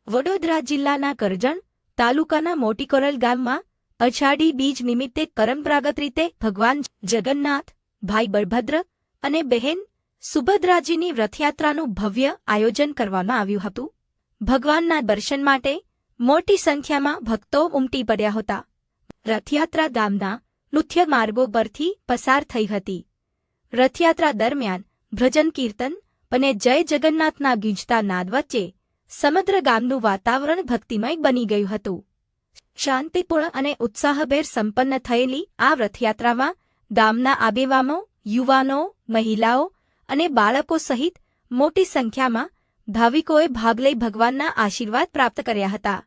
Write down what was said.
વડોદરા જિલ્લાના કરજણ તાલુકાના મોટી કોરલ ગામમાં અષાઢી બીજ નિમિત્તે પરંપરાગત રીતે ભગવાન જગન્નાથ, ભાઈ બળભદ્ર અને બહેન સુભદ્રાજીની રથયાત્રાનું ભવ્ય આયોજન કરવામાં આવ્યું હતું. ભગવાનના દર્શન માટે મોટી સંખ્યામાં ભક્તો ઉમટી પડ્યા હતા. રથયાત્રા ગામના મુખ્ય માર્ગો પરથી પસાર થઈ હતી. રથયાત્રા દરમિયાન ભજન કીર્તન અને જય જગન્નાથના ગૂંજતા નાદ વચ્ચે સમગ્ર ગામનું વાતાવરણ ભક્તિમય બની ગયું હતું. શાંતિપૂર્ણ અને ઉત્સાહભેર સંપન્ન થયેલી આ રથયાત્રામાં ગામના આગેવાનો, યુવાનો, મહિલાઓ અને બાળકો સહિત મોટી સંખ્યામાં ભાવિકોએ ભાગ લઈ ભગવાનના આશીર્વાદ પ્રાપ્ત કર્યા હતા.